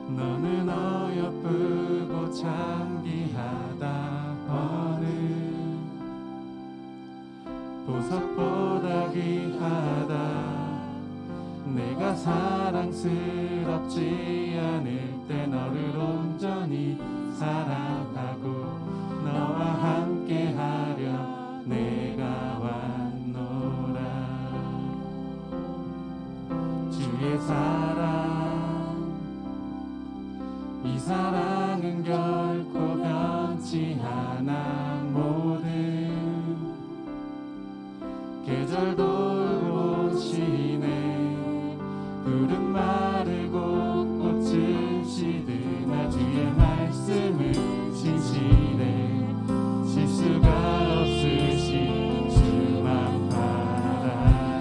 너는 어여쁘고 장기하다 버는 보석보다 귀하다. 내가 사랑스럽지 않을 때 너를 온전히 사랑하고 너와 함께하려 내가 왔노라. 주의 사랑, 이 사랑은 결코 변치 않아. 모든 계절 돌보시네. 푸른 마르고 꽃은 시드나 주의 말씀은 진실해. 실수가 없으신 주만 바라라.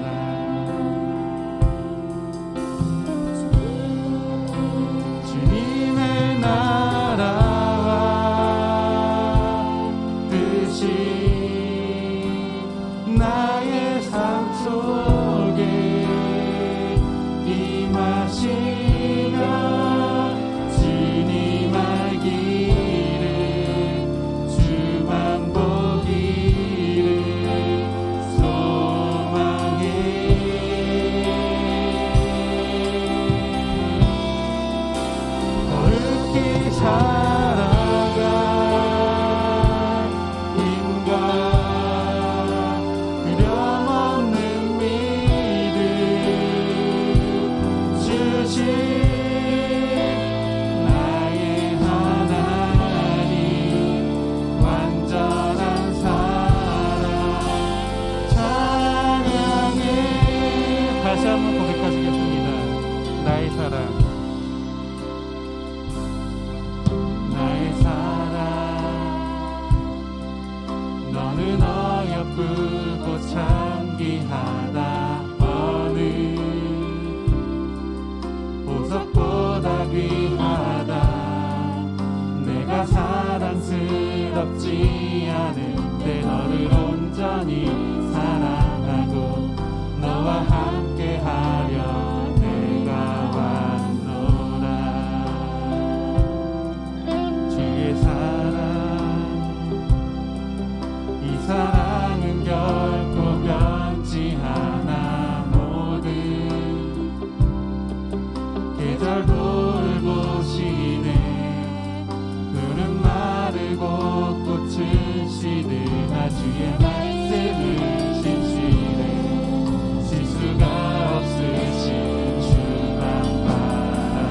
주님의 나라와 뜻이 나의 삶 속에 임하시며 주님 알기를 주만 보기를 소망해. 거룩히 살아가 힘과 두려움없는 믿음 주신 나의 하나님. 완전한 사랑 찬양해. 다시 한번 고백하시겠습니다. 나의 사랑, 나의 사랑. 너는 어여쁘고 장기하다 어느 보석보다 귀하다. 내가 사랑스럽지 않을 때 너를 온전히 사랑하고 너와 함께하려 내가 왔노라. 주의 사랑, 이 사랑은 결코 변치 않아. 모든 계절 돌보시네. 푸른 마르고 꽃은 시드나 주의 말씀은 진실해. 실수가 없으신 주만 바라라.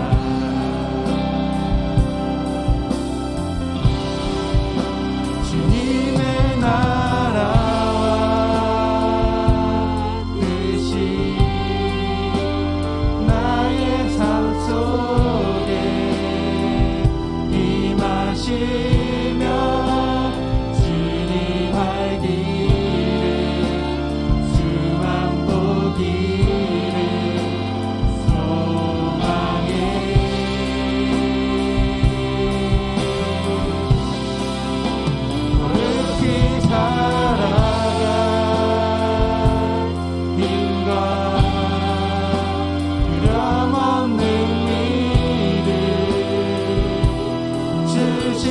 주님의 나라와 뜻이 나의 삶 속에 임하시며 주님 알기를 주만 보기를 소망해. 거룩히 살아가 힘과 두려움없는 믿음 주신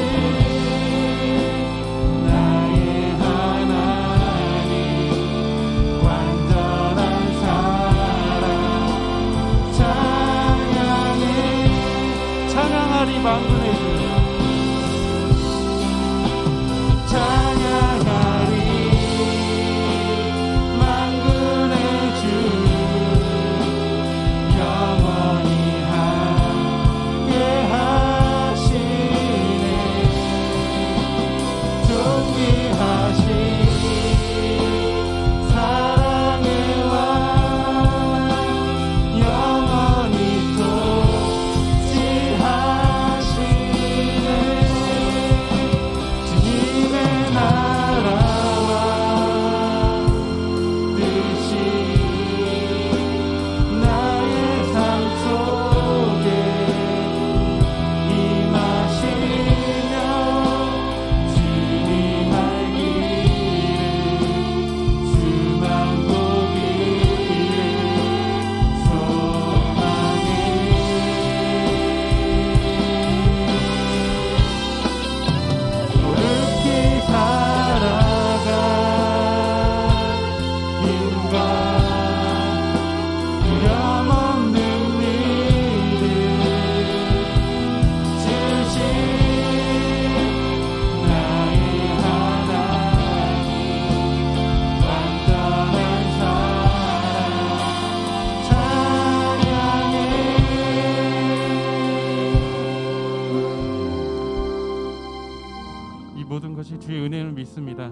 모든 것이 주의 은혜를 믿습니다.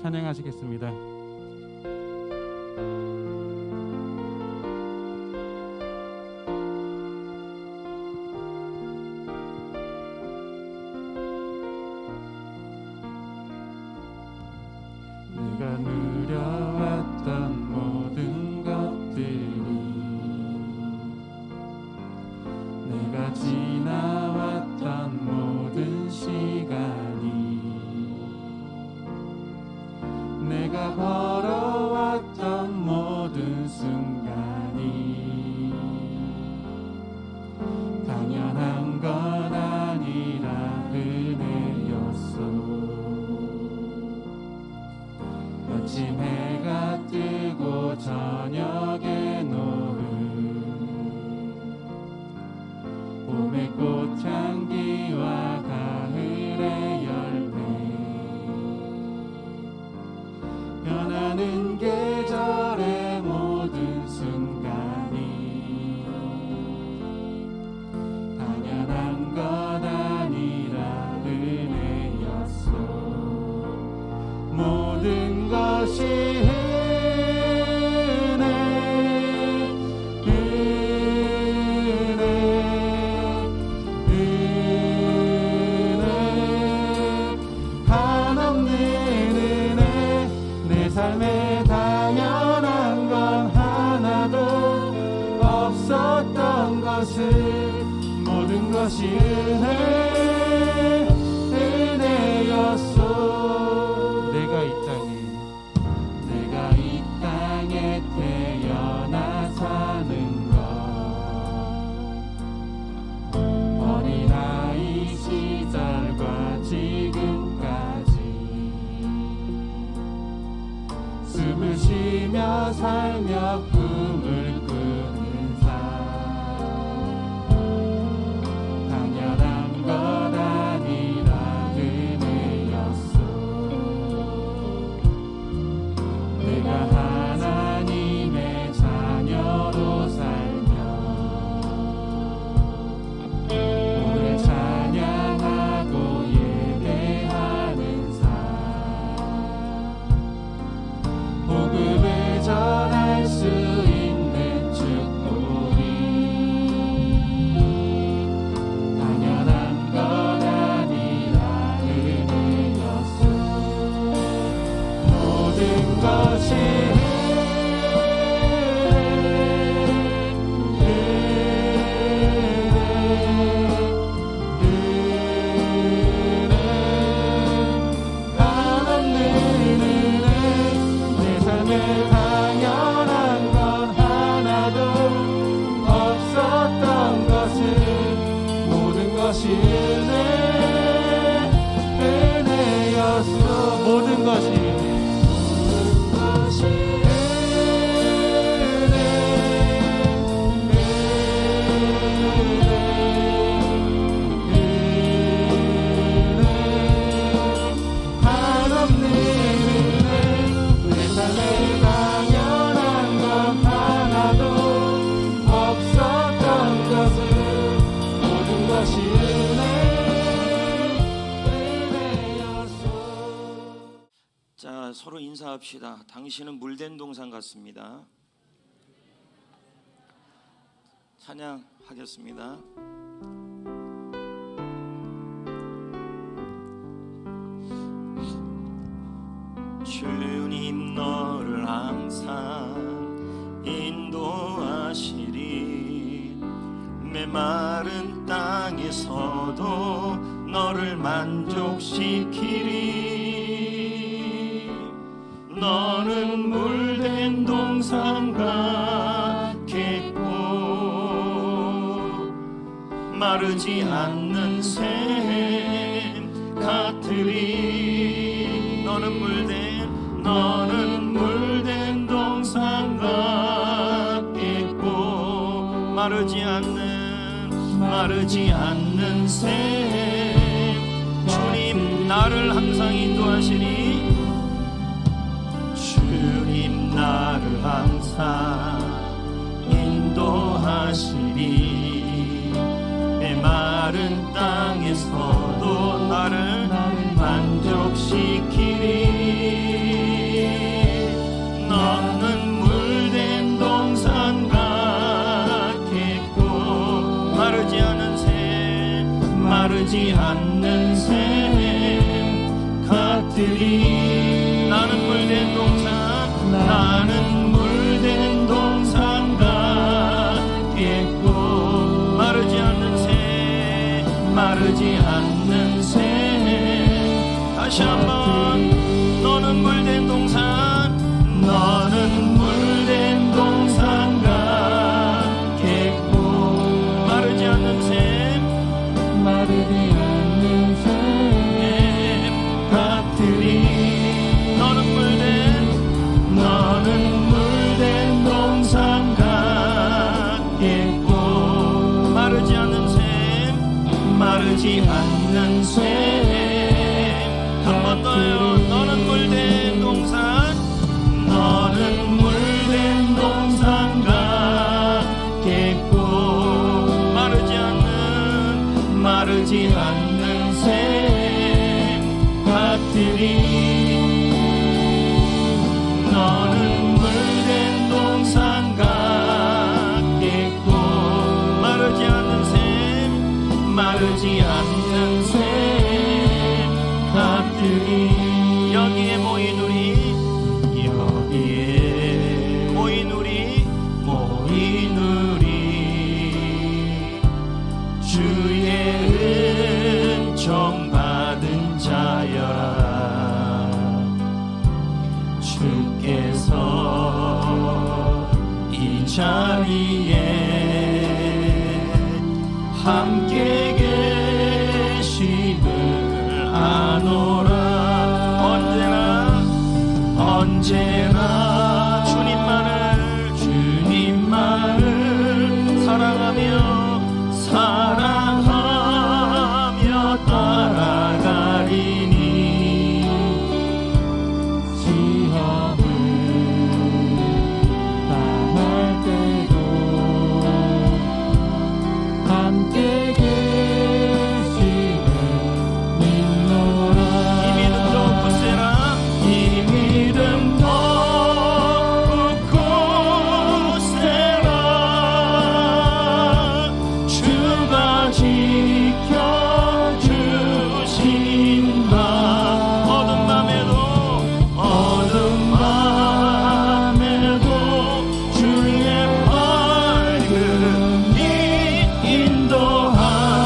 찬양하시겠습니다. 내가 누려왔던 모든 것들이, 내가 지나왔던 모든 시간이, 내가 걸어왔던 모든 순간이 당연한 건 아니라 은혜였소. 아침 해가 뜨고 저녁에 노을, 봄의 꽃향기와 가을의 열매, 변하는 계절의 모든 순간이 당연한 건 아니라 은혜였소. 모든 것이 은혜, 은혜, 은혜, 한없는 은혜. 내 삶에 당연한 건 하나도 없었던 것을, 모든 것이 은혜, 은혜였소. 내가 이 땅에 태어나 사는 것, 어린아이 시절과 지금까지 숨을 쉬며 살며 꿈을 꾸는 삶, 당연한 것 아니라 은혜였소. 내가 하나님의 자녀로 살며 오늘 찬양하고 예배하는 삶, 복음을 전할 수 있는 축복이 당연한 것 아니라 은혜였소. 모든 것이 모든 것이 한없는 은혜. 내 삶에 당연한 것 하나도 없었던 것을, 모든 것이 은혜였소. 자, 서로 인사합시다. 당신은 물된 동산 같습니다. 찬양하겠습니다. 주님 너를 항상 인도하시리, 메마른 땅에서도 너를 만족시키리. 너는 물된 동산 같겠고 마르지 않는 샘 같으리. 너는 물된 동산 같겠고 마르지 않는 샘. 주님 나를 항상 인도하시니, 주님 나를 항상 인도하시니, 메마른 땅에서도 나를 만족시키리. 너는 물된 동산 같겠고 마르지 않은 샘 마르지 않는 샘 같으리. 나는 물된 동산 나는 물된 동산 같겠고 마르지 않는 샘 마르지 않는 샘. 다시 한번 너는 물된 동산 너는 물된 동산 같겠고 마르지 않는 샘 마르지 않는 샘 같으리. 너는 물된 동산 같겠고 마르지 않는 샘 마르지 않는 샘. 한 번 더요. 너는 물된 동산 너는 물된 동산 같겠고 마르지 않는 샘 같으리. 너는 물된 동산 같겠고 마르지 않는 샘 마르지 않는 샘 같으리. 여기에 모이누리 주의 은총 받은 자여라. 주께서 이 자리에 함께 계심을 아노라. 언제나 주님만을 사랑하며 따라가리니. 시험을 당할 때도 함께 계심을 믿노라. 이 믿음 더 굳세라. 이 믿음 더 굳세라. 주가 지켜주신다. 어둠 밤에도 주의 밝음이 인도하여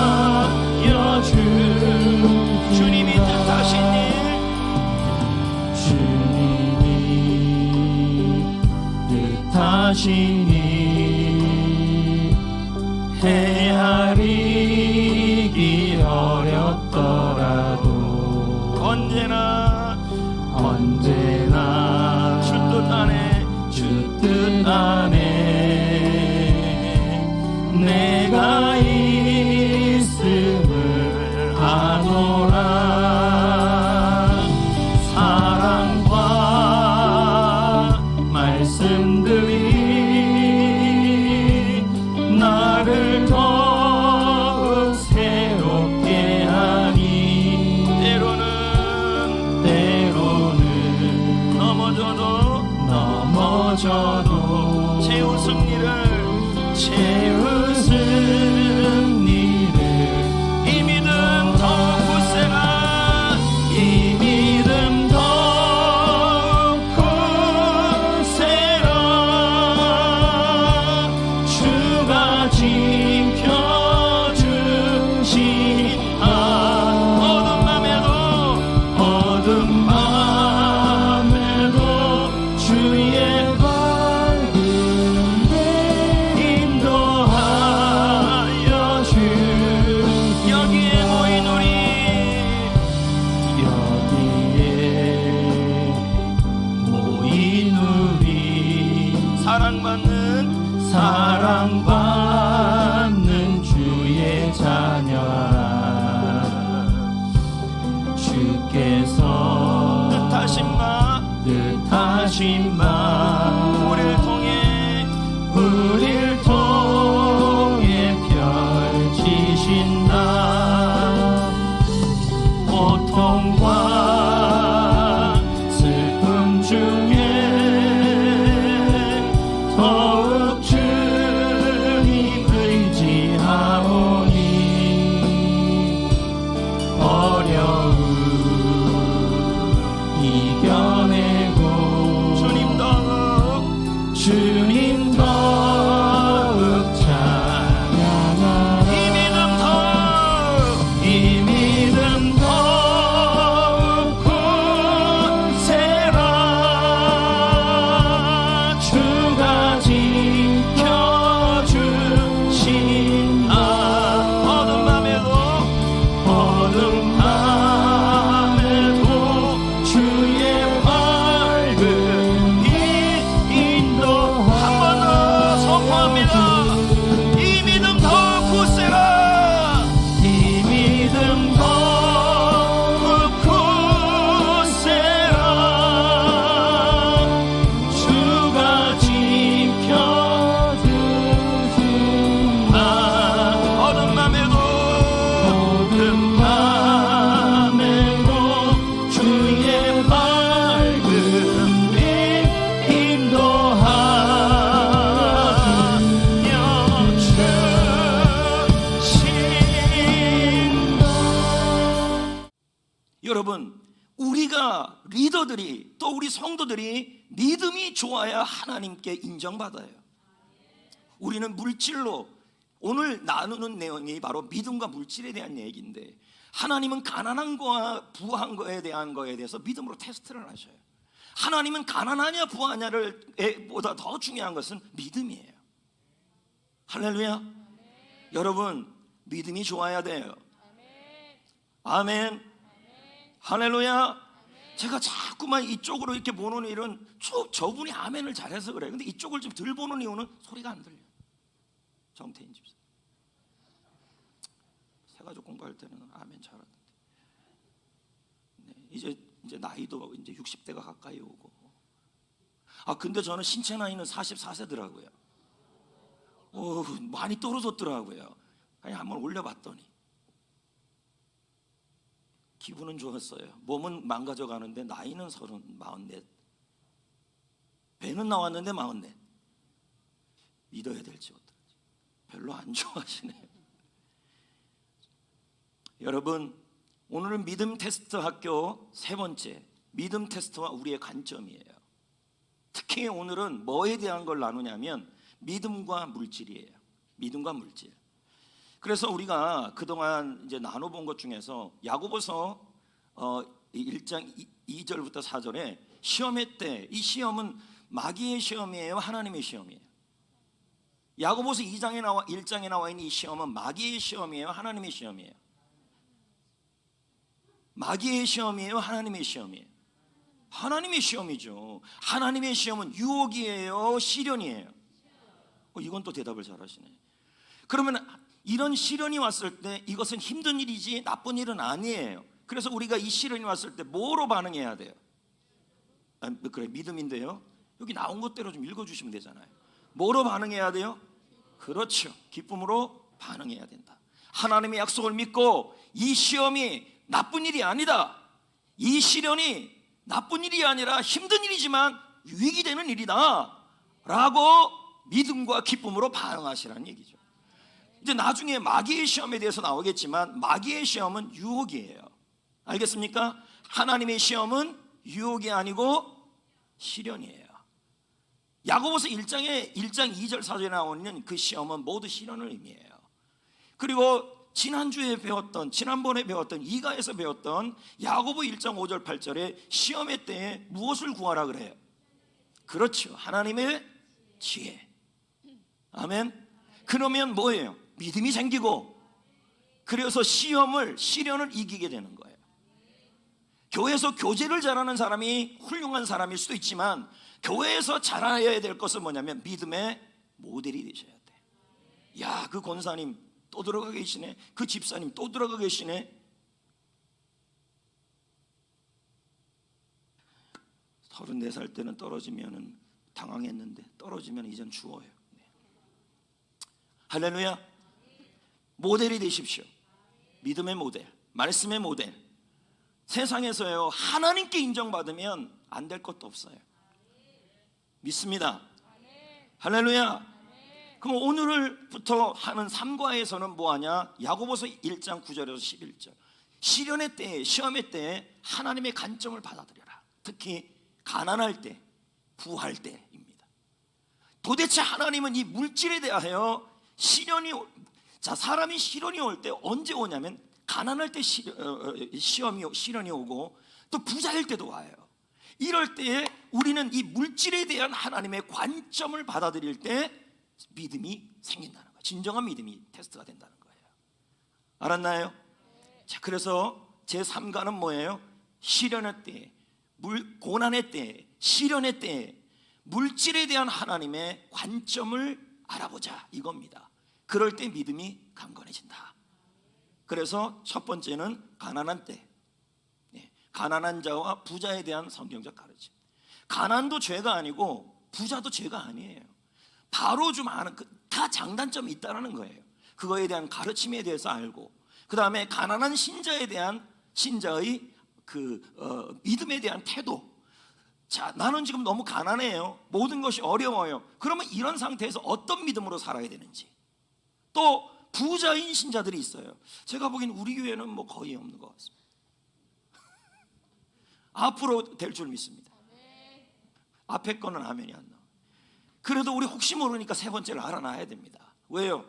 주님이 뜻하신 일 헤아리기 어렵더라도 언제나 주 뜻 안에 내가 있음을 아노라. 사랑과 말씀들이 나를 더욱 새롭게 하니. 때로는 넘어져도 채웃은 일을 이 믿음 더 굳세라. 이 믿음 더 굳세라. 주가 지켜주신다. 어둠 밤에도 주의 밝음에 인도하여 여기에 모인 우리 사랑받는 주의 자녀라. 주께서 뜻하신 바 우릴 통해 펼치신다. 고통과 슬픔 중에 더욱 주님 의지하오니 어려움 이겨내고 주님 더욱 찬양하라. 이 믿음 더욱 굳세라. 주가 지켜주신다. 어둠 밤에도 주의 밝은 인도. 한 번 더 선포합니다. 이 믿음 더 굳세라. 이 믿음 더욱 굳세라. 주가 지켜주신다. 어둠 밤에도 주의 밝은 빛 인도하여 주신다. 여러분, 우리가 리더들이 또 우리 성도들이 믿음이 좋아야 하나님께 인정받아요. 우리는 물질로, 오늘 나누는 내용이 바로 믿음과 물질에 대한 얘기인데, 하나님은 가난한 거와 부한 거에 대해서 믿음으로 테스트를 하셔요. 하나님은 가난하냐 부하냐를 보다 더 중요한 것은 믿음이에요. 할렐루야. 여러분, 믿음이 좋아야 돼요. 아멘. 할렐루야. 제가 자꾸만 이쪽으로 이렇게 보는 일은 저분이 아멘을 잘해서 그래요. 근데 이쪽을 좀 덜 보는 이유는 소리가 안 들려요. 정태인 집사, 새가족 공부할 때는 아멘 잘하는데, 네, 이제 나이도 이제 60대가 가까이 오고, 근데 저는 신체 나이는 44세더라고요. 많이 떨어졌더라고요. 그냥 한번 올려봤더니 기분은 좋았어요. 몸은 망가져 가는데 나이는 44. 배는 나왔는데 44. 믿어야 될지 어떨지 별로 안 좋아하시네요. 여러분, 오늘은 믿음 테스트 학교 세 번째, 믿음 테스트와 우리의 관점이에요. 특히 오늘은 뭐에 대한 걸 나누냐면 믿음과 물질이에요. 믿음과 물질. 그래서 우리가 그동안 이제 나눠본 것 중에서 야고보서 1장 2절부터 4절에 시험회 때, 이 시험은 마귀의 시험이에요, 하나님의 시험이에요? 야고보서 1장에 나와 있는 이 시험은 마귀의 시험이에요, 하나님의 시험이에요? 마귀의 시험이에요, 하나님의 시험이에요? 하나님의 시험이죠. 하나님의 시험은 유혹이에요, 시련이에요? 이건 또 대답을 잘하시네. 그러면 이런 시련이 왔을 때 이것은 힘든 일이지 나쁜 일은 아니에요. 그래서 우리가 이 시련이 왔을 때 뭐로 반응해야 돼요? 그래, 믿음인데요. 여기 나온 것대로 좀 읽어주시면 되잖아요. 뭐로 반응해야 돼요? 그렇죠, 기쁨으로 반응해야 된다. 하나님의 약속을 믿고 이 시험이 나쁜 일이 아니다, 이 시련이 나쁜 일이 아니라 힘든 일이지만 유익이 되는 일이다 라고 믿음과 기쁨으로 반응하시라는 얘기죠. 이제 나중에 마귀의 시험에 대해서 나오겠지만 마귀의 시험은 유혹이에요. 알겠습니까? 하나님의 시험은 유혹이 아니고 시련이에요. 야고보서 1장 2절 4절에 나오는 그 시험은 모두 시련을 의미해요. 그리고 지난번에 배웠던 이가에서 배웠던 야고보 1장 5절 8절에 시험의 때에 무엇을 구하라 그래요? 그렇죠, 하나님의 지혜. 아멘. 그러면 뭐예요? 믿음이 생기고, 그래서 시련을 이기게 되는 거예요. 교회에서 교제를 잘하는 사람이 훌륭한 사람일 수도 있지만 교회에서 잘해야 될 것은 뭐냐면 믿음의 모델이 되셔야 돼. 야, 그 권사님 또 들어가 계시네, 그 집사님 또 들어가 계시네. 34살 때는 떨어지면 당황했는데 떨어지면 이젠 주워요. 할렐루야. 모델이 되십시오. 믿음의 모델, 말씀의 모델. 세상에서요 하나님께 인정받으면 안 될 것도 없어요. 믿습니다. 할렐루야. 그럼 오늘부터 하는 삼과에서는 뭐하냐? 야고보서 1장 9절에서 11절. 시련의 때에, 시험의 때에 하나님의 관점을 받아들여라. 특히 가난할 때, 부할 때입니다. 도대체 하나님은 이 물질에 대하여 사람이 시련이 올 때 언제 오냐면 가난할 때 시련이 오고 또 부자일 때도 와요. 이럴 때에 우리는 이 물질에 대한 하나님의 관점을 받아들일 때 믿음이 생긴다는 거예요. 진정한 믿음이 테스트가 된다는 거예요. 알았나요? 자, 그래서 제3가는 뭐예요? 시련의 때, 고난의 때, 시련의 때 물질에 대한 하나님의 관점을 알아보자 이겁니다. 그럴 때 믿음이 강건해진다. 그래서 첫 번째는 가난한 때, 가난한 자와 부자에 대한 성경적 가르침. 가난도 죄가 아니고 부자도 죄가 아니에요. 바로 좀 아는 다 장단점이 있다는 거예요. 그거에 대한 가르침에 대해서 알고, 그 다음에 가난한 신자에 대한 신자의 믿음에 대한 태도. 자, 나는 지금 너무 가난해요. 모든 것이 어려워요. 그러면 이런 상태에서 어떤 믿음으로 살아야 되는지. 또 부자인 신자들이 있어요. 제가 보기엔 우리 교회는 뭐 거의 없는 것 같습니다. 앞으로 될 줄 믿습니다. 앞에 거는 아멘이 안 나와요. 그래도 우리 혹시 모르니까 세 번째를 알아놔야 됩니다. 왜요?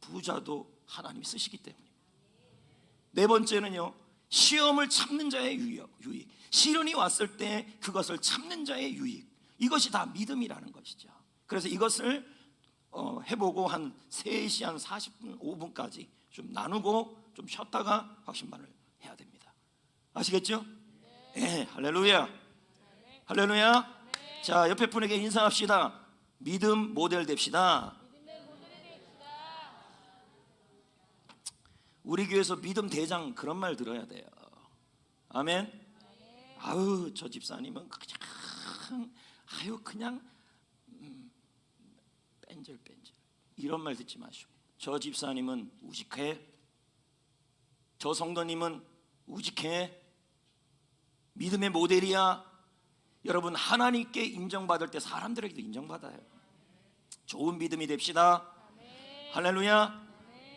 부자도 하나님이 쓰시기 때문입니다. 네 번째는요, 시험을 참는 자의 유익. 시련이 왔을 때 그것을 참는 자의 유익. 이것이 다 믿음이라는 것이죠. 그래서 이것을 해보고 한 3시 한 40분 5분까지 좀 나누고 좀 쉬었다가 확신반을 해야 됩니다. 아시겠죠? 네, 할렐루야. 할렐루야. 자, 옆에 분에게 인사합시다. 믿음 모델 됩시다. 우리 교회에서 믿음 대장 그런 말 들어야 돼요. 아멘. 아유, 저 집사님은 그냥 뺀질뺀질 이런 말 듣지 마시고, 저 집사님은 우직해, 저 성도님은 우직해, 믿음의 모델이야. 여러분, 하나님께 인정받을 때 사람들에게도 인정받아요. 좋은 믿음이 됩시다. 할렐루야.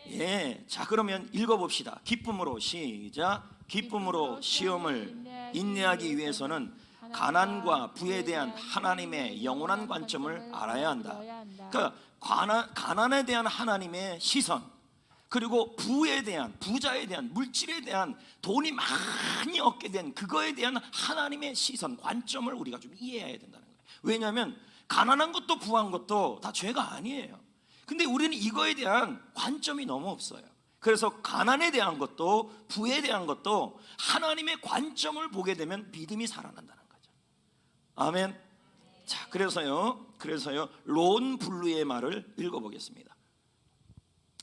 예, 자, 그러면 읽어봅시다. 기쁨으로, 시작. 기쁨으로 시험을 인내하기 위해서는 가난과 부에 대한 하나님의 영원한 관점을 알아야 한다. 그러니까 가난에 대한 하나님의 시선, 그리고 부에 대한, 부자에 대한, 물질에 대한, 돈이 많이 얻게 된 그거에 대한 하나님의 시선, 관점을 우리가 좀 이해해야 된다는 거예요. 왜냐하면 가난한 것도 부한 것도 다 죄가 아니에요. 근데 우리는 이거에 대한 관점이 너무 없어요. 그래서 가난에 대한 것도 부에 대한 것도 하나님의 관점을 보게 되면 믿음이 살아난다는 거죠. 아멘. 자, 그래서요 론 블루의 말을 읽어보겠습니다.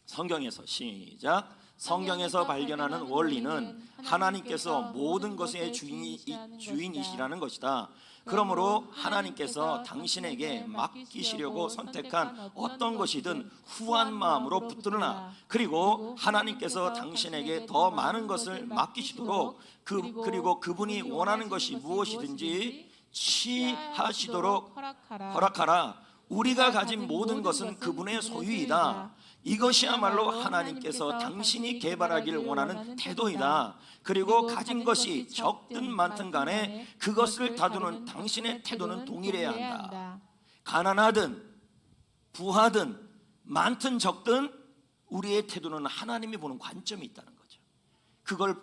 성경에서, 시작. 성경에서 발견하는 원리는 하나님께서 모든 것의 주인이시라는 것이다. 그러므로 하나님께서 당신에게 맡기시려고 선택한 어떤 것이든 후한 마음으로 붙들으나, 그리고 하나님께서 당신에게 더 많은 것을 맡기시도록 그리고 그분이 원하는 것이 무엇이든지 취하시도록 허락하라. 우리가 가진 모든 것은 그분의 소유이다. 이것이야말로 하나님께서 당신이 개발하길 원하는 태도이다. 그리고 가진 것이 적든 많든 간에 그것을 다루는 당신의 태도는 동일해야 한다. 가난하든 부하든 많든 적든 우리의 태도는 하나님이 보는 관점이 있다는 거죠. 그걸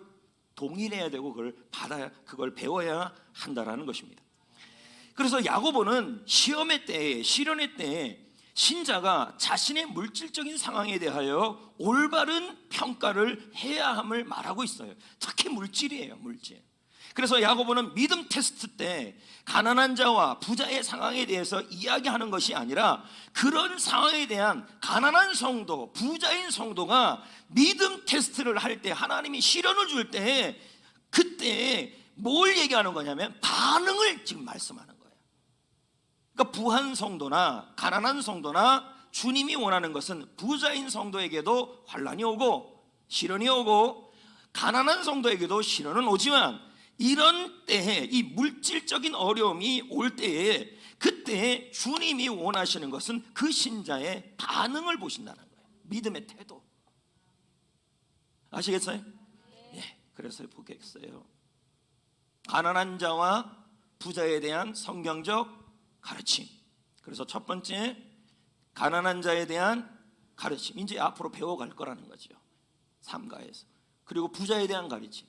동일해야 되고 그걸 배워야 한다라는 것입니다. 그래서 야고보는 시험의 때에, 시련의 때에 신자가 자신의 물질적인 상황에 대하여 올바른 평가를 해야 함을 말하고 있어요. 특히 물질이에요, 물질. 그래서 야고보는 믿음 테스트 때 가난한 자와 부자의 상황에 대해서 이야기하는 것이 아니라, 그런 상황에 대한 가난한 성도, 부자인 성도가 믿음 테스트를 할 때, 하나님이 시련을 줄 때, 그때 뭘 얘기하는 거냐면 반응을 지금 말씀하는 거예요. 그러니까 부한 성도나 가난한 성도나 주님이 원하는 것은 부자인 성도에게도 환난이 오고 시련이 오고, 가난한 성도에게도 시련은 오지만 이런 때에 이 물질적인 어려움이 올 때에 그때 주님이 원하시는 것은 그 신자의 반응을 보신다는 거예요. 믿음의 태도. 아시겠어요? 예, 그래서 보겠어요. 가난한 자와 부자에 대한 성경적 가르침. 그래서 첫 번째, 가난한 자에 대한 가르침. 이제 앞으로 배워갈 거라는 거죠. 삼가에서. 그리고 부자에 대한 가르침.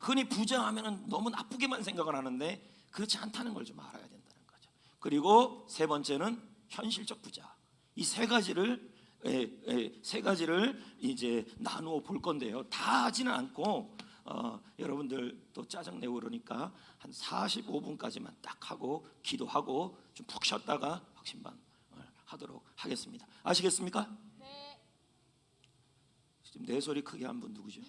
흔히 부자 하면은 너무 나쁘게만 생각을 하는데 그렇지 않다는 걸 좀 알아야 된다는 거죠. 그리고 세 번째는 현실적 부자. 이 세 가지를 이제 나누어 볼 건데요. 다 하지는 않고 여러분들 또 짜증 내고 그러니까 한 45분까지만 딱 하고 기도하고 좀 푹 쉬었다가 확신반 하도록 하겠습니다. 아시겠습니까? 네. 지금 내 소리 크게 한 분 누구죠?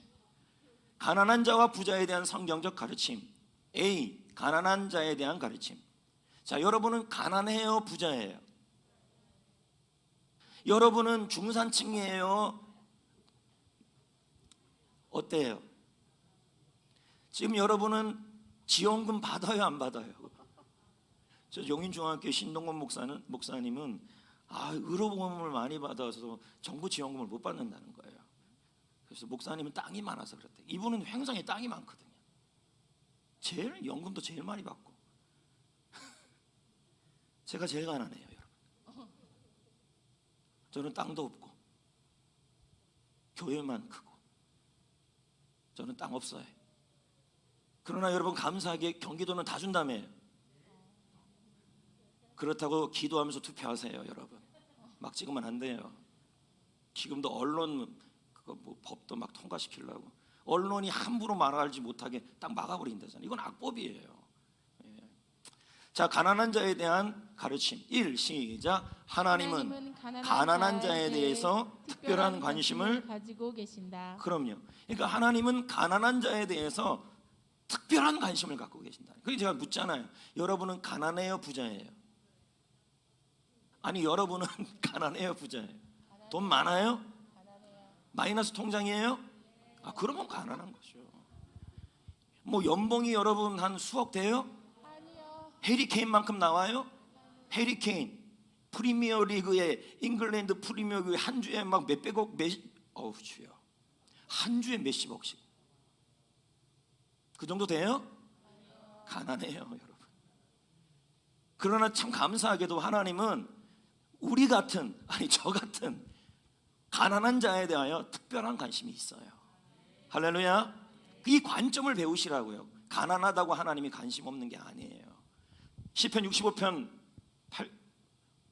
가난한 자와 부자에 대한 성경적 가르침. A. 가난한 자에 대한 가르침. 자, 여러분은 가난해요, 부자예요? 여러분은 중산층이에요? 어때요? 지금 여러분은 지원금 받아요, 안 받아요? 저 용인중학교 신동건 목사님은 의료보험을 많이 받아서 정부 지원금을 못 받는다는 거예요. 그래서 목사님은 땅이 많아서 그렇대. 이분은 횡성에 땅이 많거든요. 제일 연금도 제일 많이 받고 제가 제일 가난해요, 여러분. 저는 땅도 없고 교회만 크고 저는 땅 없어요. 그러나 여러분 감사하게 경기도는 다 준다며요. 그렇다고 기도하면서 투표하세요, 여러분. 막 찍으면 안 돼요. 지금도 언론 뭐 법도 막 통과시키려고 언론이 함부로 말하지 못하게 딱 막아버린다잖아요. 이건 악법이에요. 예. 자, 가난한 자에 대한 가르침. 1. 시작. 하나님은 가난한 자에 대해서 특별한 관심을 가지고 계신다. 그럼요. 그러니까 하나님은 가난한 자에 대해서 특별한 관심을 갖고 계신다. 그래서 제가 묻잖아요. 여러분은 가난해요, 부자예요? 아니, 여러분은 가난해요, 부자예요? 돈 많아요? 마이너스 통장이에요? 그러면 가난한 거죠. 뭐 연봉이 여러분 한 수억 돼요? 아니요. 해리케인만큼 나와요? 해리케인 프리미어 리그에 잉글랜드 프리미어 리그 한 주에 막 몇백억 주여. 한 주에 몇십억씩. 그 정도 돼요? 가난해요, 여러분. 그러나 참 감사하게도 하나님은 우리 같은, 저 같은 가난한 자에 대하여 특별한 관심이 있어요. 할렐루야. 이 관점을 배우시라고요. 가난하다고 하나님이 관심 없는 게 아니에요. 시편 68편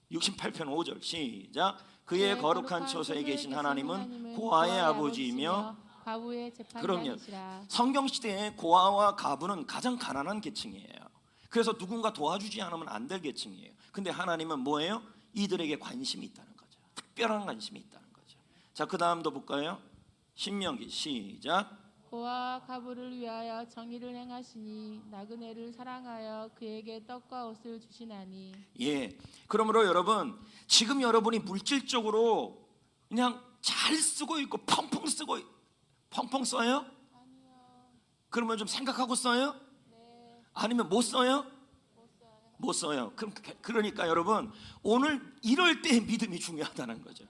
5절 시작. 그의 거룩한 처소에 계신 하나님은 고아의 아버지이며 과부의 그럼요. 재판장이시라. 성경시대에 고아와 과부는 가장 가난한 계층이에요. 그래서 누군가 도와주지 않으면 안 될 계층이에요. 근데 하나님은 뭐예요? 이들에게 관심이 있다는 거죠. 특별한 관심이 있다는 거죠. 자, 그 다음도 볼까요? 신명기 시작. 고아와 과부를 위하여 정의를 행하시니 나그네를 사랑하여 그에게 떡과 옷을 주시나니. 예. 그러므로 여러분, 지금 여러분이 물질적으로 그냥 잘 쓰고 있고 펑펑 써요? 아니요. 그러면 좀 생각하고 써요? 네. 아니면 못 써요? 못 써요. 그러니까 여러분, 오늘 이럴 때 믿음이 중요하다는 거죠.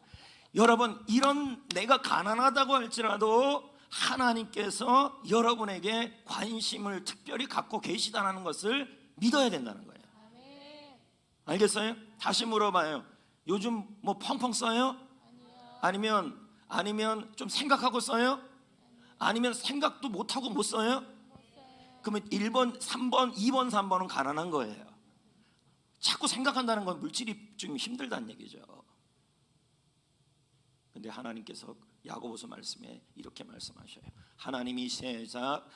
여러분, 이런 내가 가난하다고 할지라도 하나님께서 여러분에게 관심을 특별히 갖고 계시다는 것을 믿어야 된다는 거예요. 아멘. 알겠어요? 다시 물어봐요. 요즘 뭐 펑펑 써요? 아니요. 아니면 좀 생각하고 써요? 아니면 생각도 못하고 못 써요? 그러면 1번, 3번, 2번, 3번은 가난한 거예요. 자꾸 생각한다는 건 물질이 좀 힘들다는 얘기죠. 근데 하나님께서 야고보서 말씀에 이렇게 말씀하셔요. 하나님이 시작.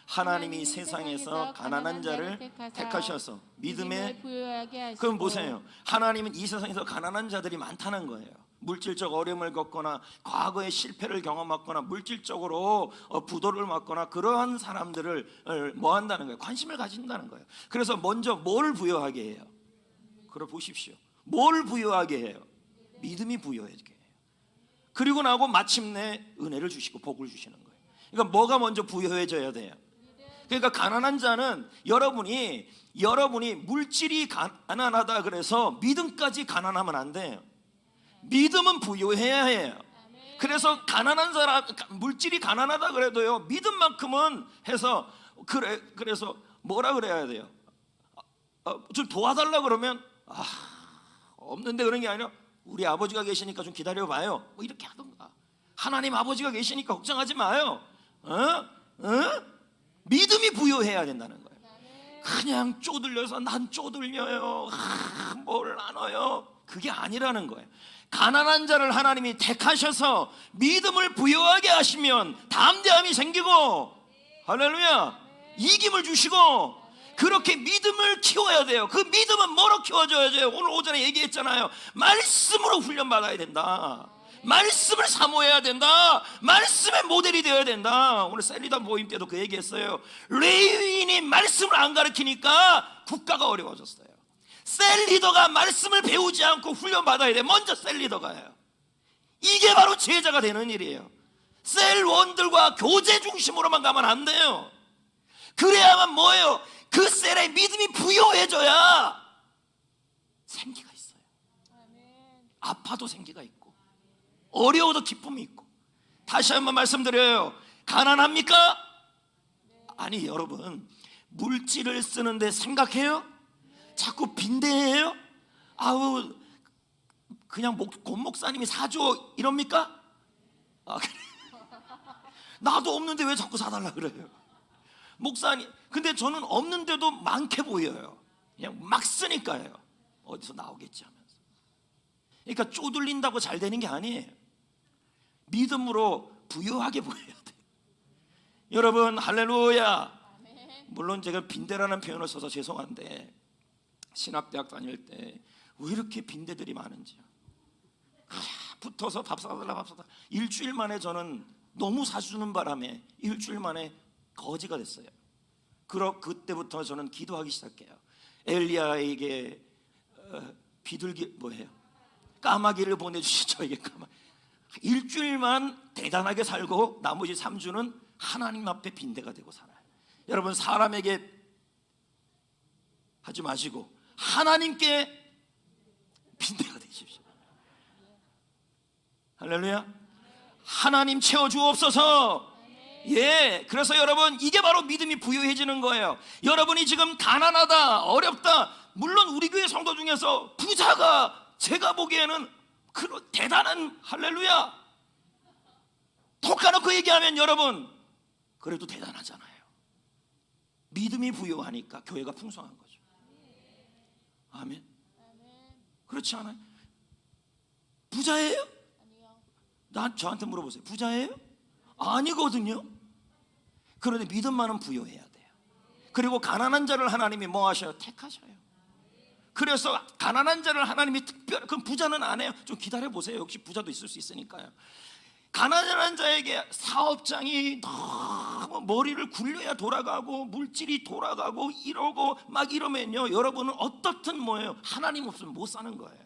하나님이 세상에서 가난한 자를 택하셔서 믿음에 부여하게 하시고. 그럼 보세요. 하나님은 이 세상에서 가난한 자들이 많다는 거예요. 물질적 어려움을 겪거나 과거의 실패를 경험했거나 물질적으로 부도를 맞거나 그러한 사람들을 뭐 한다는 거예요? 관심을 가진다는 거예요. 그래서 먼저 뭘 부여하게 해요? 그걸 보십시오. 뭘 부여하게 해요? 믿음이 부여하게 해요. 그리고 나고 마침내 은혜를 주시고 복을 주시는 거예요. 그러니까 뭐가 먼저 부여해져야 돼요? 그러니까 가난한 자는 여러분이 물질이 가난하다 그래서 믿음까지 가난하면 안 돼요. 믿음은 부여해야 해요. 그래서 가난한 사람, 물질이 가난하다 그래도요, 믿음만큼은 해서 그래서 뭐라 그래야 돼요? 좀 도와달라 그러면 없는데 그런 게 아니라 우리 아버지가 계시니까 좀 기다려봐요, 뭐 이렇게 하던가. 하나님 아버지가 계시니까 걱정하지 마요. 믿음이 부여해야 된다는 거예요. 그냥 쪼들려서 난 쪼들려요, 뭘 나눠요, 그게 아니라는 거예요. 가난한 자를 하나님이 택하셔서 믿음을 부여하게 하시면 담대함이 생기고, 할렐루야, 이김을 주시고, 그렇게 믿음을 키워야 돼요. 그 믿음은 뭐로 키워줘야 돼요? 오늘 오전에 얘기했잖아요. 말씀으로 훈련받아야 된다. 말씀을 사모해야 된다. 말씀의 모델이 되어야 된다. 오늘 셀리더 모임 때도 그 얘기했어요. 레위인이 말씀을 안 가르치니까 국가가 어려워졌어요. 셀리더가 말씀을 배우지 않고 훈련받아야 돼. 먼저 셀리더가요. 이게 바로 제자가 되는 일이에요. 셀원들과 교제 중심으로만 가면 안 돼요. 그래야만 뭐예요? 그 셀에 믿음이 부여해져야 생기가 있어요. 아파도 생기가 있고, 어려워도 기쁨이 있고. 다시 한번 말씀드려요. 가난합니까? 아니, 여러분, 물질을 쓰는데 생각해요? 자꾸 빈대해요? 아우, 그냥 권 목사님이 사줘 이럽니까? 그래. 나도 없는데 왜 자꾸 사달라 그래요? 목사님, 근데 저는 없는데도 많게 보여요. 그냥 막 쓰니까요. 어디서 나오겠지 하면서. 그러니까 쪼들린다고 잘 되는 게 아니에요. 믿음으로 부유하게 보여야 돼요. 여러분, 할렐루야. 물론 제가 빈대라는 표현을 써서 죄송한데, 신학대학 다닐 때 왜 이렇게 빈대들이 많은지요. 붙어서 밥 사달라. 일주일 만에 저는 너무 사주는 바람에 일주일 만에 거지가 됐어요. 그때부터 저는 기도하기 시작해요. 엘리야에게 비둘기 뭐예요? 까마귀를 보내주시 저에게 까마귀. 일주일만 대단하게 살고 나머지 3주는 하나님 앞에 빈대가 되고 살아요. 여러분, 사람에게 하지 마시고 하나님께 빈대가 되십시오. 할렐루야. 하나님 채워주옵소서. 예, 그래서 여러분, 이게 바로 믿음이 부유해지는 거예요. 여러분이 지금 가난하다, 어렵다. 물론 우리 교회 성도 중에서 부자가 제가 보기에는 그런 대단한, 할렐루야, 톡 까놓고 얘기하면 여러분 그래도 대단하잖아요. 믿음이 부유하니까 교회가 풍성한 거죠. 아멘. 그렇지 않아요? 부자예요? 저한테 물어보세요. 부자예요? 아니거든요. 그런데 믿음만은 부여해야 돼요. 그리고 가난한 자를 하나님이 뭐 하셔요? 택하셔요. 그래서 가난한 자를 하나님이 특별히, 그럼 부자는 안 해요? 좀 기다려보세요. 역시 부자도 있을 수 있으니까요. 가난한 자에게 사업장이 너무 머리를 굴려야 돌아가고 물질이 돌아가고 이러고 막 이러면요, 여러분은 어떻든 뭐예요? 하나님 없으면 못 사는 거예요.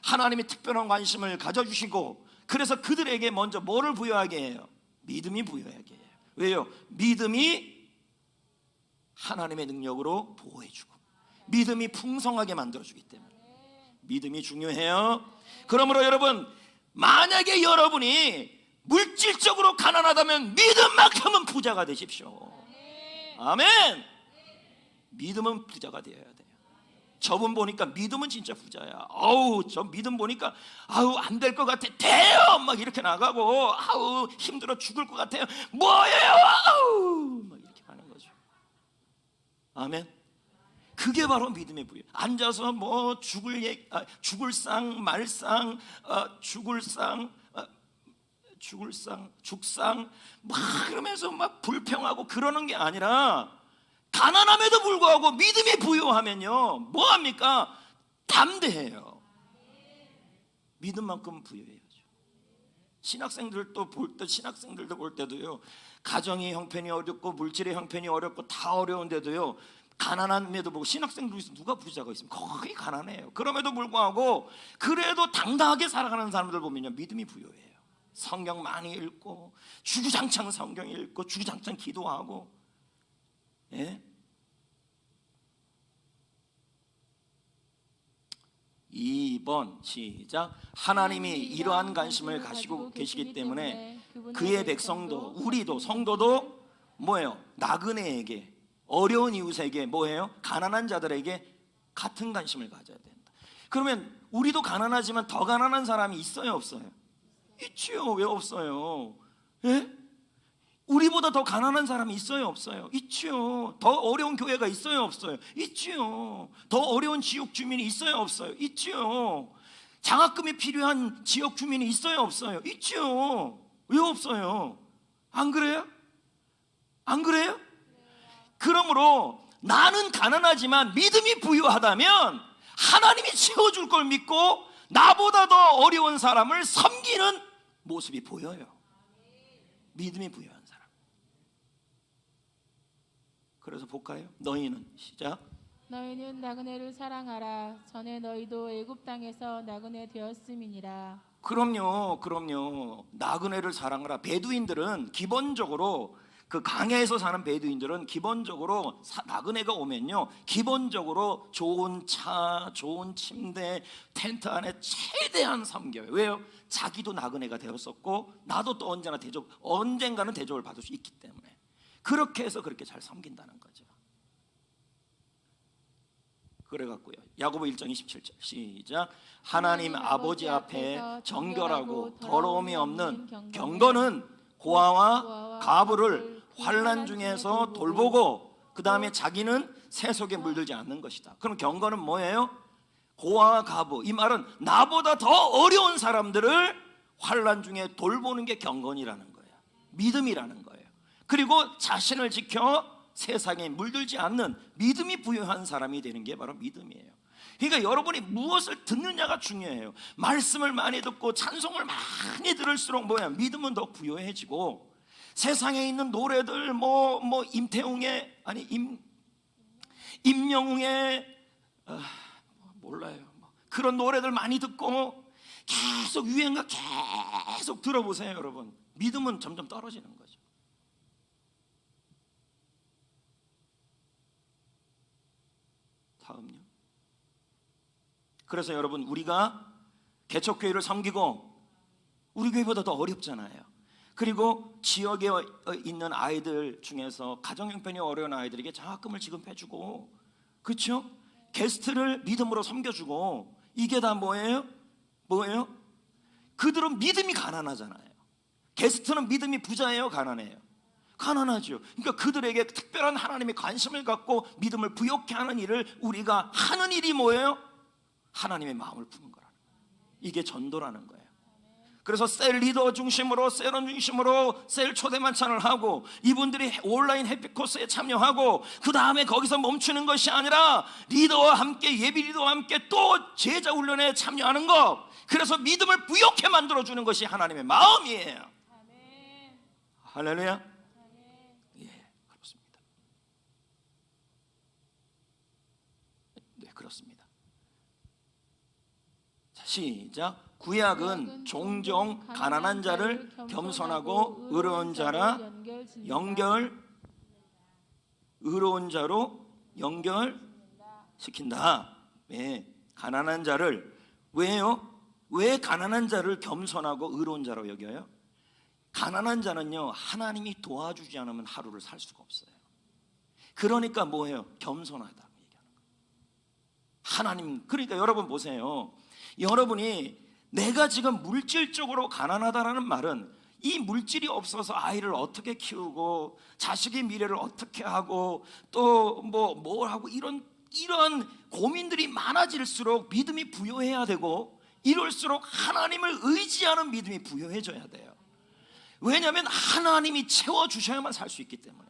하나님이 특별한 관심을 가져주시고, 그래서 그들에게 먼저 뭐를 부여하게 해요? 믿음이 부여하게 해요. 왜요? 믿음이 하나님의 능력으로 보호해주고 믿음이 풍성하게 만들어주기 때문에 믿음이 중요해요. 그러므로 여러분, 만약에 여러분이 물질적으로 가난하다면 믿음만큼은 부자가 되십시오. 아멘. 믿음은 부자가 되어야 돼요. 저분 보니까 믿음은 진짜 부자야. 아우, 저 믿음 보니까 아우 안 될 것 같아. 돼요. 막 이렇게 나가고, 아우 힘들어 죽을 것 같아요. 뭐예요? 아우 막 이렇게 하는 거죠. 아멘. 그게 바로 믿음의 부여. 앉아서 뭐 죽을 상 말상 죽상 막 그러면서 막 불평하고 그러는 게 아니라, 가난함에도 불구하고 믿음이 부여하면요, 뭐합니까? 담대해요. 믿음만큼 부여해야죠. 신학생들도 볼 때도요, 가정의 형편이 어렵고 물질의 형편이 어렵고 다 어려운데도요, 가난함에도 보고, 신학생 중에서 누가 부자가 있으면 거의 가난해요. 그럼에도 불구하고 그래도 당당하게 살아가는 사람들 보면요, 믿음이 부여해요. 성경 많이 읽고 주구장창 성경 읽고 주구장창 기도하고, 예? 2번 시작. 하나님이 이러한 관심을 가지고 계시기 때문에 그의 백성도, 우리도, 성도도 뭐예요? 나그네에게, 어려운 이웃에게, 뭐예요? 가난한 자들에게 같은 관심을 가져야 된다. 그러면 우리도 가난하지만 더 가난한 사람이 있어요, 없어요? 있지요. 왜 없어요? 예? 우리보다 더 가난한 사람이 있어요, 없어요? 있지요. 더 어려운 교회가 있어요, 없어요? 있지요. 더 어려운 지역 주민이 있어요, 없어요? 있지요. 장학금이 필요한 지역 주민이 있어요, 없어요? 있지요. 왜 없어요? 안 그래요? 안 그래요? 그러므로 나는 가난하지만 믿음이 부유하다면 하나님이 채워줄 걸 믿고 나보다 더 어려운 사람을 섬기는 모습이 보여요. 믿음이 부유한 사람. 그래서 볼까요? 너희는 시작. 너희는 나그네를 사랑하라. 전에 너희도 애굽 땅에서 나그네 되었음이니라. 그럼요. 나그네를 사랑하라. 베두인들은 기본적으로, 그 강해에서 사는 베두인들은 기본적으로 나그네가 오면요, 기본적으로 좋은 차, 좋은 침대, 텐트 안에 최대한 섬겨요. 왜요? 자기도 나그네가 되었었고 나도 또 언젠가는 대접을 받을 수 있기 때문에 그렇게 해서 그렇게 잘 섬긴다는 거죠. 그래갖고요, 야고보 1장 27절 시작. 하나님 아버지 앞에 정결하고 더러움이 없는 경건은 고아와 가부를 환난 중에서 돌보고 그 다음에 자기는 세속에 물들지 않는 것이다. 그럼 경건은 뭐예요? 고아와 가부, 이 말은 나보다 더 어려운 사람들을 환난 중에 돌보는 게 경건이라는 거예요. 믿음이라는 거예요. 그리고 자신을 지켜 세상에 물들지 않는 믿음이 부유한 사람이 되는 게 바로 믿음이에요. 그러니까 여러분이 무엇을 듣느냐가 중요해요. 말씀을 많이 듣고 찬송을 많이 들을수록 뭐야? 믿음은 더 부유해지고, 세상에 있는 노래들 임태웅의 임영웅의 몰라요. 그런 노래들 많이 듣고 계속 유행가 계속 들어보세요, 여러분. 믿음은 점점 떨어지는 거죠. 다음요. 그래서 여러분, 우리가 개척교회를 섬기고 우리 교회보다 더 어렵잖아요. 그리고 지역에 있는 아이들 중에서 가정 형편이 어려운 아이들에게 장학금을 지급해주고, 그렇죠? 게스트를 믿음으로 섬겨주고, 이게 다 뭐예요? 그들은 믿음이 가난하잖아요. 게스트는 믿음이 부자예요, 가난해요? 가난하죠. 그러니까 그들에게 특별한 하나님의 관심을 갖고 믿음을 부욕케 하는 일을 우리가 하는 일이 뭐예요? 하나님의 마음을 푸는 거라는 거예요. 이게 전도라는 거예요. 그래서 셀 리더 중심으로, 셀원 중심으로 셀 초대 만찬을 하고, 이분들이 온라인 해피코스에 참여하고, 그 다음에 거기서 멈추는 것이 아니라 리더와 함께, 예비 리더와 함께 또 제자 훈련에 참여하는 것, 그래서 믿음을 부욕케 만들어주는 것이 하나님의 마음이에요. 아멘. 할렐루야. 아멘. 예, 그렇습니다. 네, 그렇습니다. 자, 시작. 구약은 종종 가난한 자를 겸손하고 의로운 자로 연결시킨다. 네, 가난한 자를, 왜요? 왜 가난한 자를 겸손하고 의로운 자로 여겨요? 가난한 자는요, 하나님이 도와주지 않으면 하루를 살 수가 없어요. 그러니까 뭐예요? 겸손하다고 얘기하는 거예요. 하나님, 그러니까 여러분 보세요. 여러분이 내가 지금 물질적으로 가난하다라는 말은 이 물질이 없어서 아이를 어떻게 키우고 자식의 미래를 어떻게 하고 또 뭘 하고 이런 고민들이 많아질수록 믿음이 부여해야 되고, 이럴수록 하나님을 의지하는 믿음이 부여해져야 돼요. 왜냐하면 하나님이 채워주셔야만 살 수 있기 때문에.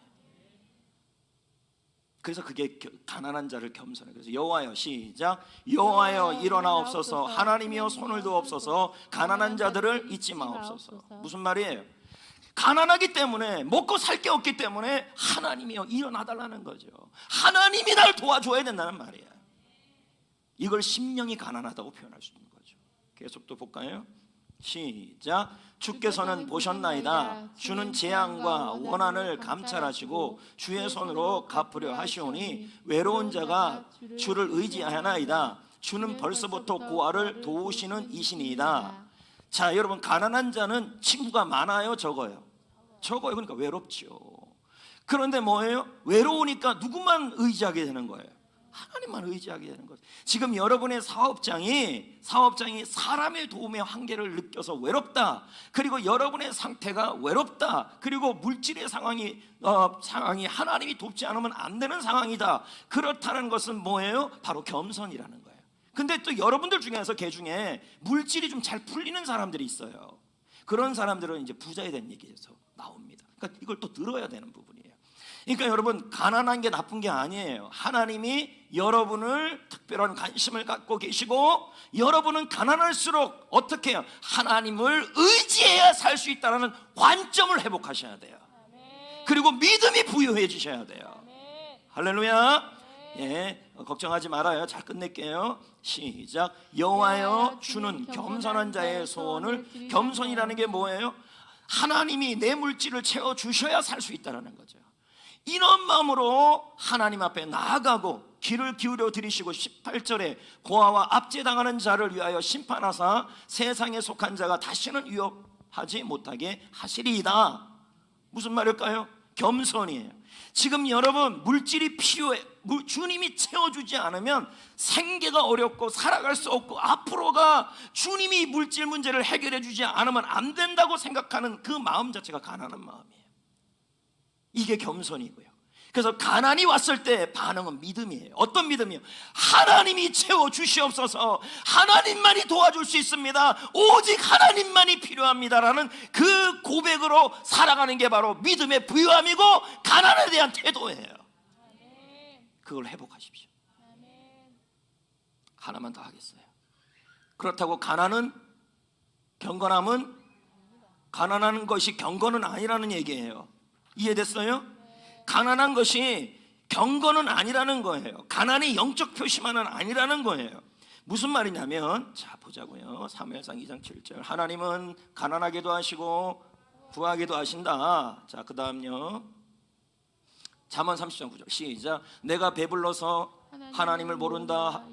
그래서 그게 가난한 자를 겸손해. 그래서 여호와여, 시작. 여호와여 일어나옵소서. 하나님이여 손을 두옵소서. 가난한 자들을 잊지 마옵소서. 무슨 말이에요? 가난하기 때문에, 먹고 살 게 없기 때문에 하나님이여 일어나달라는 거죠. 하나님이 날 도와줘야 된다는 말이에요. 이걸 심령이 가난하다고 표현할 수 있는 거죠. 계속 또 볼까요? 시작. 주께서는 보셨나이다. 주는 재앙과 원한을 감찰하시고 주의 손으로 갚으려 하시오니 외로운 자가 주를 의지하나이다. 주는 벌써부터 고아를 도우시는 이신이다. 자, 여러분, 가난한 자는 친구가 많아요, 적어요? 적어요. 그러니까 외롭죠. 그런데 뭐예요? 외로우니까 누구만 의지하게 되는 거예요? 하나님만 의지하게 되는 거죠. 지금 여러분의 사업장이 사람의 도움의 한계를 느껴서 외롭다. 그리고 여러분의 상태가 외롭다. 그리고 물질의 상황이 하나님이 돕지 않으면 안 되는 상황이다. 그렇다는 것은 뭐예요? 바로 겸손이라는 거예요. 근데 또 여러분들 중에서 개 중에 물질이 좀 잘 풀리는 사람들이 있어요. 그런 사람들은 이제 부자에 대한 얘기에서 나옵니다. 그러니까 이걸 또 들어야 되는 부분이에요. 그러니까 여러분, 가난한 게 나쁜 게 아니에요. 하나님이 여러분을 특별한 관심을 갖고 계시고, 여러분은 가난할수록 어떻게 해요? 하나님을 의지해야 살 수 있다는 관점을 회복하셔야 돼요. 그리고 믿음이 부여해 주셔야 돼요. 할렐루야. 예, 걱정하지 말아요. 잘 끝낼게요. 시작. 여호와여, 주는 겸손한 자의 소원을. 겸손이라는 게 뭐예요? 하나님이 내 물질을 채워 주셔야 살 수 있다는 거죠. 이런 마음으로 하나님 앞에 나아가고 귀를 기울여 들으시고 18절에 고아와 압제당하는 자를 위하여 심판하사 세상에 속한 자가 다시는 위협하지 못하게 하시리이다. 무슨 말일까요? 겸손이에요. 지금 여러분, 물질이 필요해. 주님이 채워주지 않으면 생계가 어렵고 살아갈 수 없고, 앞으로가 주님이 물질 문제를 해결해 주지 않으면 안 된다고 생각하는 그 마음 자체가 가난한 마음이에요. 이게 겸손이고요. 그래서 가난이 왔을 때 반응은 믿음이에요. 어떤 믿음이요? 하나님이 채워주시옵소서, 하나님만이 도와줄 수 있습니다, 오직 하나님만이 필요합니다라는 그 고백으로 살아가는 게 바로 믿음의 부유함이고 가난에 대한 태도예요. 그걸 회복하십시오. 하나만 더 하겠어요. 그렇다고 가난은, 경건함은, 가난한 것이 경건은 아니라는 얘기예요. 이해됐어요? 가난한 것이 경건은 아니라는 거예요. 가난의 영적 표시만은 아니라는 거예요. 무슨 말이냐면, 자 보자고요. 사무엘상 2장 7절. 하나님은 가난하게도 하시고 부하게도 하신다. 자, 그 다음요. 잠언 30장 9절. 시작. 내가 배불러서 하나님을 모른다.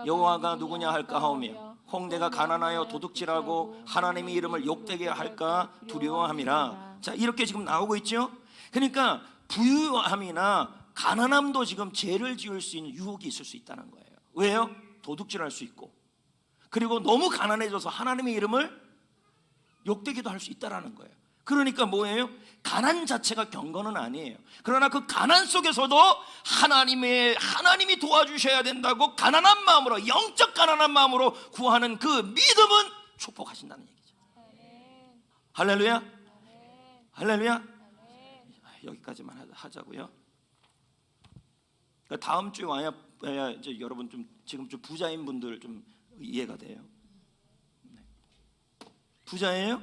여호와가 누구냐 할까 하오며, 혹 내가 가난하여 도둑질하고 하나님의 이름을 욕되게 할까 두려워함이라. 자, 이렇게 지금 나오고 있죠. 그러니까 부유함이나 가난함도 지금 죄를 지을 수 있는 유혹이 있을 수 있다는 거예요. 왜요? 도둑질할 수 있고, 그리고 너무 가난해져서 하나님의 이름을 욕되기도 할 수 있다는 거예요. 그러니까 뭐예요? 가난 자체가 경건은 아니에요. 그러나 그 가난 속에서도 하나님이 도와주셔야 된다고 가난한 마음으로, 영적 가난한 마음으로 구하는 그 믿음은 축복하신다는 얘기죠. 할렐루야. 할렐루야. 여기까지만 하자고요. 그러니까 다음 주에 와야 이제 여러분 좀 지금 좀 부자인 분들 좀 이해가 돼요. 부자예요?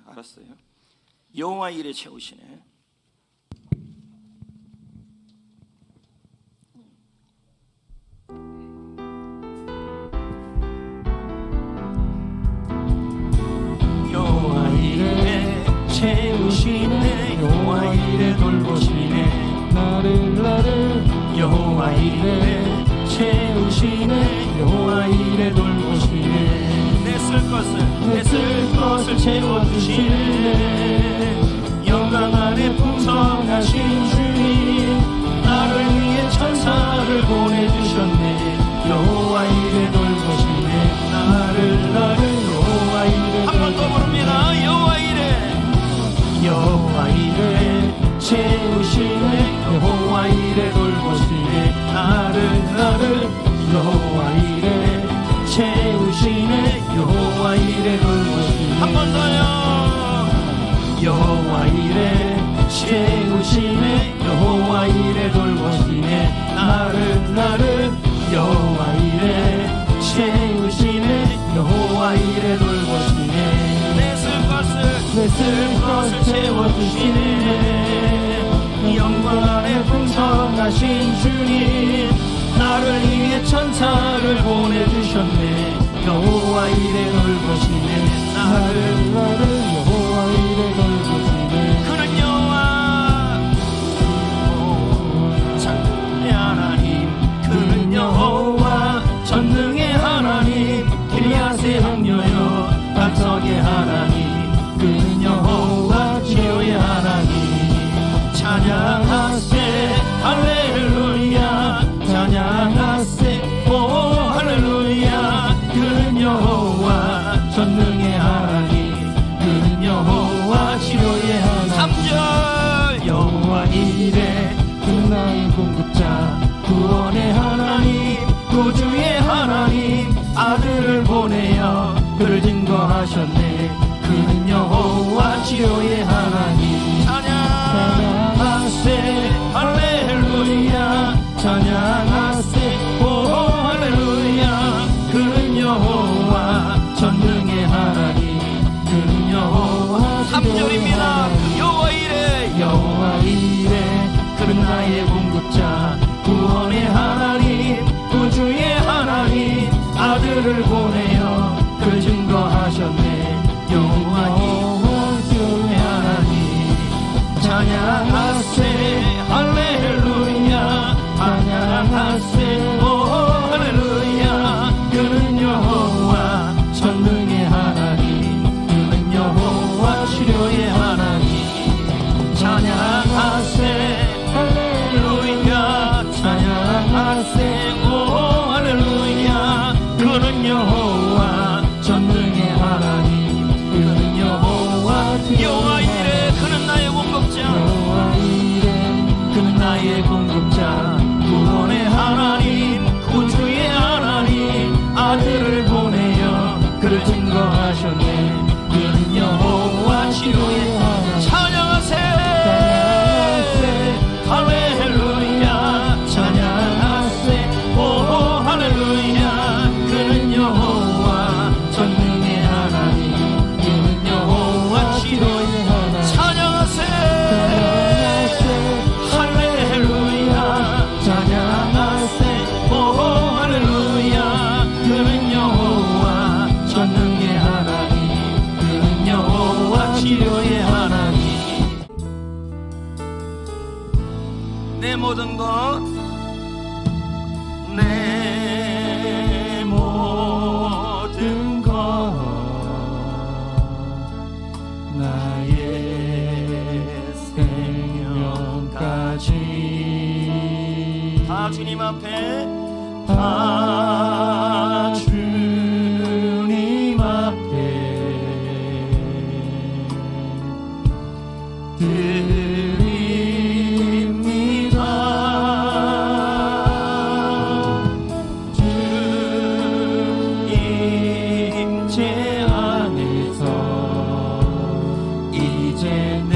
알았어요. 여호와 일에 채우시네. 여호와 일에 채우시네. 여호와 일에 돌보시네. 나를 여호와 일에 채우시네. 여호와 일에 돌보시네. 내 쓸 것을 채워주시네. 영광 안에 풍성하신 주님, 나를 위해 천사를 보내주셨네. 여호와 일에 돌보시네. 나를 여호와 일에 한 번 더 부릅니다. 여호와 일에 채우시네. 여호와 일에 돌보시네. 나를 여호와 일에 채우시네. 여호와 일에 돌보시네. 한 번 더요. 여호와 일에 채우시네. 여호와 일에 돌보시네. 나를 여호와 일에 채우시네. 여호와 일에 돌보시네. 내 쓸 것을 채워주시네. 영광 안에 풍성하신 주님, 나를 위해 천사를 보내주셨네. 여호와 일에 돌보시네. 나를 여호와 이래 돌보시네. 그는 여호와 전능의 하나님, 그는 여호와 전능의 하나님, 길리앗의 향료여 반석의 하나님, 그는 여호와 치료의 하나님. 찬양하세 할렐루야, 찬양하세 오 할렐루야. 그는 여호와 전능의 하나님, 그는 여호와 치료의 하나님. 3절 여호와 이래 그는 나의 공급자, 구원의 하나님, 구주의 하나님, 아들을 보내어 그를 증거하셨네. 그는 여호와 치료의 하나님. 찬양하세 할렐루야, 찬양하세 오 할렐루야. 그는 여호와 전능의 하나님, 그는 여호와 3절입니다. 여호와 이래 여호와 이래 그는 나의 공급자, 구원의 하나님, 구주의 하나님, 아들을 보내어 그를 증거하셨네. 여호와 이래 하나님. 찬양하세 할렐루야, 찬양하세 오 할렐루야. 그는 여호와 전능의 하나님, 그는 여호와 치료의 하나님. 찬양하세 할렐루야, 찬양하세 오 할렐루야. 그는 여호와 전능의 하나님, 그는 여호와 여호와 이래 그는 나의 공급자, 여호와 이래 그는 나의 공급자, 구원의 하나님, 구주의 하나님, 아들을 보내어 그를 증거하셨네. 그는 여호와 치료의 하나님. 찬양하세 할렐루야, 찬양하세 오 할렐루야. 그는 여호와 전능의 하나님, 그는 여호와 치료의 하나님. 찬양하세 할렐루야, 찬양하세 오 할렐루야. 그는 여호와 전능의 하나님, 그는 여호와 치료의 하나님. 내 모든 것, 내 모든 것, 나의 생명까지 다 주님 앞에, 다 주님 앞에 드립니다. 주 임재 안에서 이제 내